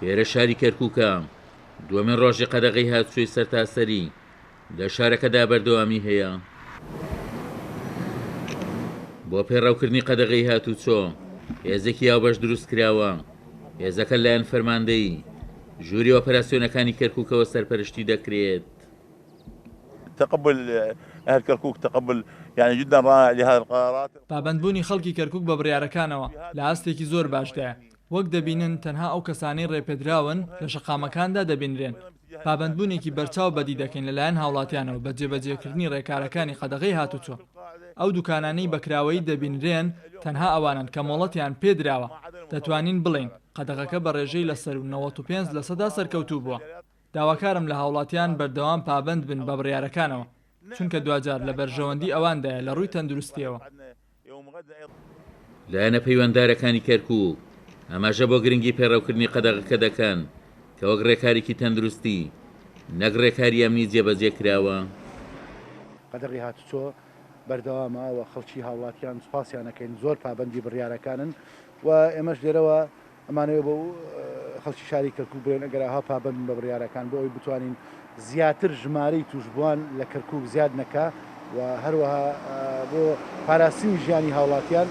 ئێرە شاری کەرکووکە دووەمین ڕۆژی قەدەغەی هاتوچۆی سەرتاسەری لە شارەکەدا بەردەوامی هەیە. بۆ پێڕاوکردنی قەدەغەی هاتوچۆ هێزێکی یاوبەش دروست کراوە. هێزەکە لایەن فەرماندەی ژووری ئۆپەراسیۆنەکانی کەرکووکەوە سەرپەرشتی دەکرێت. تقبل أهل كركوك تقبل يعني جدا رائع لهذه القرارات. پابندبوونی خەڵکی کەرکووک بە بڕیارەکانەوە لە ئاستێکی زۆر باشدایە. وەک دەبینن تەنها ئەو کەسانەی ڕێپێدراون لە شەقامەکاندا دەبینرێن. پابندبوونێکی بەرچاو بەدی دەکەین لەلایەن هاوڵاتیانەوە بە جێبەجێکردنی ڕێکارەکانی قەدەغەی هاتوچۆ. ئەو دوکانانەی بەکراوەی دەبینرێن تەنها ئەوانن کە مۆڵەتیان پێدراوە. دەتوانین بڵین قەدەغەکە بە ڕێژەی لەسەر 95% سەرکەوتوو بووە. داواکارم لە هاوڵاتیان بەردەوام پابند بن بە بڕیارەکانەوە، چونکە دوجار لە بەرژەوەندی ئەواندایە لە ڕووی تەندروستیەوە. لایەنە پەیوەنددارەکانی کەرکووک ئەماژە بۆ گرنگی پێڕەوکردنی قەدەغەکە دەکەن کە وەک ڕێکارێکی تەندروستی نەک ڕێکاری ئەمنی جێبەجێ کراوە. قەدەغی هاتوچۆ بەردەوامە و خەڵکی هاوڵاتیان سوپاسیانەکەین زۆر پابندی بڕیارەکانن و ئێمەش لێرەوە ئەمانەوە بۆ خەڵکی شاری کەرکووک بڵێن ئەگەرها پابند بە بڕیارەکان بۆ ئەوی بتوانین زیاتر ژمارەی توشبووان لە کەرکووک زیاد نەکا و هەروەها بۆ پاراستنی ژیانی هاوڵاتیان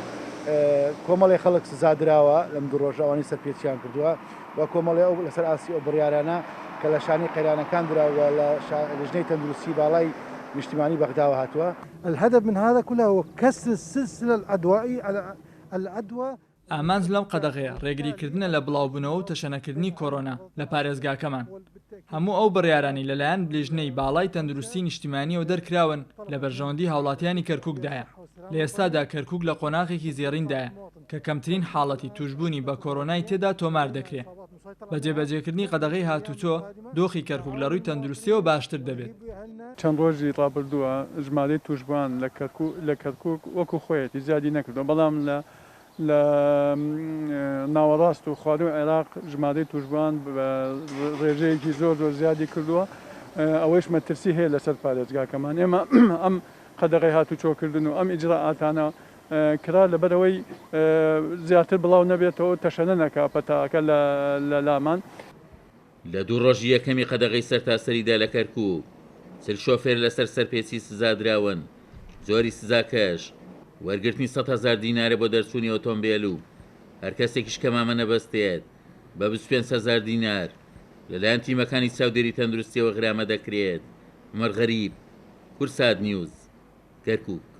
کۆمەڵی خەڵک سزادراوە لەم دوو ڕۆژەوانی سەرپێچیان کردووە و کۆمەڵی ئەو لەسەر ئاسی ئەو بڕیارانە کە لە شانی قەیرانەکان دراوە لە لەژنەی تەندروستی باڵای نیشتیمانی بەغداوە هاتووە. الهدف من هذا كله هو كسر السلسلة العدوائية العدوى. ئامانج لەم قەدەغەیە ڕێگریکردنە لە بڵاوبوونەوە و تەشەنەکردنی کۆرۆنا لە پارێزگاکەمان. هەموو ئەو بڕیارانی لەلایەن بلێژنەی باڵای تەندروستی نیشتیمانیەوە دەرکراون لە بەرژەوەندی هاوڵاتیانی کەرکووکدایە. لە ئێستادا کەرکووک لە قۆناغێکی زێڕیندایە کە کەمترین حاڵەتی توشبوونی بە کۆرۆنای تێدا تۆمار دەکرێت. بە جێبەجێکردنی قەدەغەی هاتوچۆ دۆخی کەرکووک لە ڕووی تەندروستیەوە باشتر دەبێت. چەند ڕۆژی ڕابردووە ژمارەی توشبووان لە کەرکووک وەکو خۆیەتی زیادی نەکردو، بەڵام لە ناوەڕاست و خواردن عێراق ژمارەی توشبووان بە ڕێژەیەکی زۆر زیادی کردووە. ئەوەیش مەترسی هەیە لەسەر پارێزگاکەمان. ئێمە ئەم قەدەغەی هاتوچۆکردن و ئەم ئیجراعاتانە کرا لەبەرەوەی زیاتر بڵاو نەبێتەوە تەشەنە نەکا پەتاکە لە لامان. لە دوو ڕۆژی یەکەمی قەدەغەی سەرتاسەریدا لە کەرکووک سل شۆفێر لەسەر سەرپێچی سزادراون، زۆری سزاکەش وەرگرتنی 100,000 دینارە بۆ دەرچوونی ئۆتۆمبیل و هەر کەسێکیش کە مامە نەبەستێت بە 25,000 دینار لەلایەن تیمەکانی چاودێری تەندروستیەوە غرامە دەکرێت. عومەر غەریب، کورسات نیوز، کەرکووک.